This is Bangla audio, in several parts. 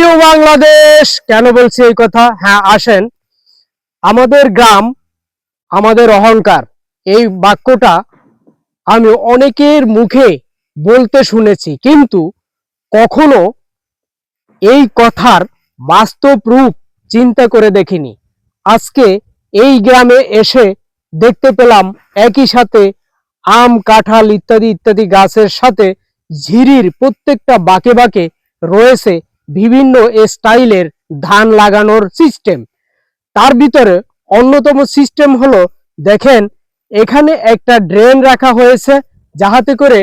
প্রিয় বাংলাদেশ, কেন বলছি এই কথা? হ্যাঁ, আসেন। আমাদের গ্রাম আমাদের অহংকার, এই বাক্যটা আমি অনেকের মুখে বলতে শুনেছি, কিন্তু কখনো এই কথার বাস্তব রূপ চিন্তা করে দেখিনি। আজকে এই গ্রামে এসে দেখতে পেলাম একই সাথে আম, কাঁঠাল ইত্যাদি ইত্যাদি গাছের সাথে ঝিরির প্রত্যেকটা বাঁকে বাঁকে রয়েছে বিভিন্ন স্টাইলের ধান লাগানোর সিস্টেম। তার ভিতরে অন্যতম সিস্টেম হলো, দেখেন এখানে একটা ড্রেন রাখা হয়েছে, যাহাতে করে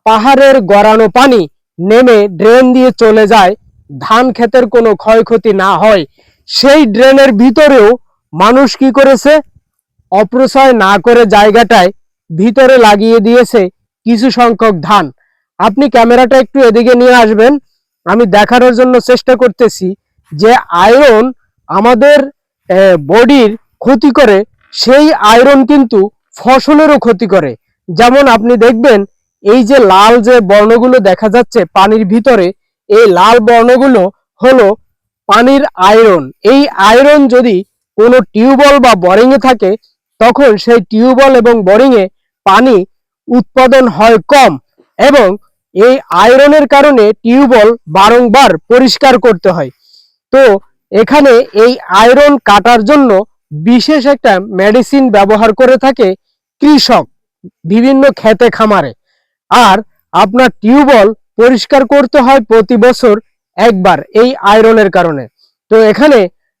পাহাড়ের গড়ানো পানি নেমে ড্রেন দিয়ে চলে যায়, ধান ক্ষেতের কোনো ক্ষয়ক্ষতি না হয়। সেই ড্রেনের ভিতরেও মানুষ কি করেছে, অপচয় না করে জায়গাটায় ভিতরে লাগিয়ে দিয়েছে কিছু সংখ্যক ধান। আপনি ক্যামেরাটা একটু এদিকে নিয়ে আসবেন, আমি দেখানোর জন্য চেষ্টা করতেছি যে আয়রন আমাদের বডির ক্ষতি করে, সেই আয়রন কিন্তু ফসলেরও ক্ষতি করে। যেমন আপনি দেখবেন এই যে লাল যে বর্ণগুলো দেখা যাচ্ছে পানির ভিতরে, এই লাল বর্ণগুলো হলো পানির আয়রন। এই আয়রন যদি কোনো টিউবওয়েল বা বোরিং এ থাকে, তখন সেই টিউবওয়েল এবং বোরিং এ পানি উৎপাদন হয় কম, এবং এই আয়রনের কারণে টিউবওয়েল বারংবার পরিষ্কার করতে হয়। তো এখানে এই আয়রন কাটার জন্য বিশেষ একটা মেডিসিন ব্যবহার করে থাকে কৃষক বিভিন্ন খেতে খামারে। আর আপনার টিউবওয়েল পরিষ্কার করতে হয় প্রতি বছর একবার এই আয়রনের কারণে। তো এখানে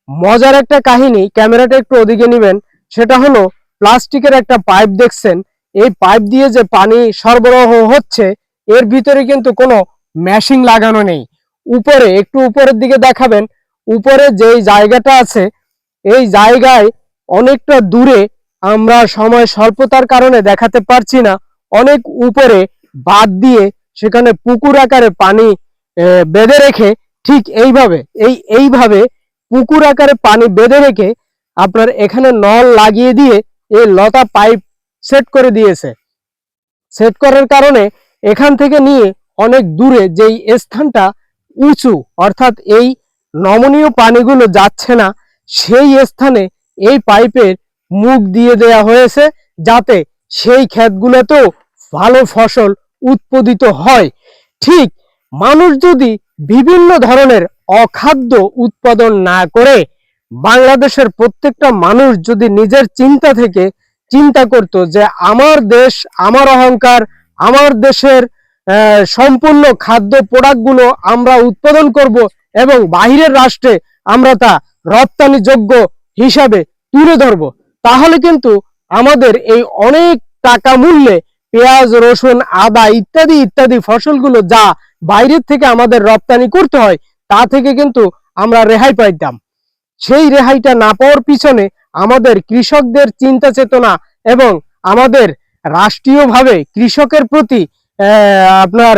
মজার একটা কাহিনী, ক্যামেরাটা একটু ওদিকে নেবেন, সেটা হলো প্লাস্টিকের একটা পাইপ দেখছেন, এই পাইপ দিয়ে যে পানি সরবরাহ হচ্ছে, এর ভিতরে কিন্তু কোনো মেশিন লাগানো নেই। উপরে একটু উপরের দিকে দেখাবেন, উপরে যেই জায়গাটা আছে এই জায়গায় অনেকটা দূরে, আমরা সময় স্বল্পতার কারণে দেখাতে পারছি না, অনেক উপরে বাদ দিয়ে সেখানে পুকুর আকারে পানি বেঁধে রেখে, ঠিক এইভাবে পুকুর আকারে পানি বেঁধে রেখে আপনার এখানে নল লাগিয়ে দিয়ে এই লতা পাইপ সেট করে দিয়েছে। সেট করার কারণে এখান থেকে নিয়ে অনেক দূরে যেই স্থানটা উঁচু, অর্থাৎ এই নমনীয় পানিগুলো যাচ্ছে না, সেই স্থানে এই পাইপের মুখ দিয়ে দেয়া হয়েছে, যাতে সেই ক্ষেতগুলোতেও ভালো ফসল উৎপাদিত হয়। ঠিক মানুষ যদি বিভিন্ন ধরনের অখাদ্য উৎপাদন না করে, বাংলাদেশের প্রত্যেকটা মানুষ যদি নিজের চিন্তা থেকে চিন্তা করত যে আমার দেশ, আমার অহংকার, আমার দেশের সম্পূর্ণ খাদ্য প্রোডাক্টগুলো আমরা উৎপাদন করব এবং বাহিরের রাষ্ট্রে আমরা তা রপ্তানি যোগ্য হিসাবে তুলে ধরব, তাহলে কিন্তু আমাদের এই অনেক টাকা মূল্যে পেঁয়াজ, রসুন, আদা ইত্যাদি ইত্যাদি ফসলগুলো যা বাইরের থেকে আমাদের রপ্তানি করতে হয়, তা থেকে কিন্তু আমরা রেহাই পাইতাম। সেই রেহাইটা না পাওয়ার পিছনে আমাদের কৃষকদের চিন্তা চেতনা এবং আমাদের রাষ্ট্রীয়ভাবে কৃষকের প্রতি আপনার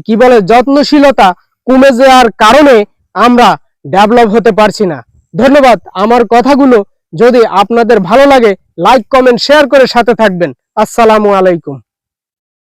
কি বলে যত্নশীলতা কমে যাওয়ার কারণে আমরা ডেভেলপ হতে পারছি না। ধন্যবাদ। আমার কথাগুলো যদি আপনাদের ভালো লাগে, লাইক, কমেন্ট, শেয়ার করে সাথে থাকবেন। আসসালামু আলাইকুম।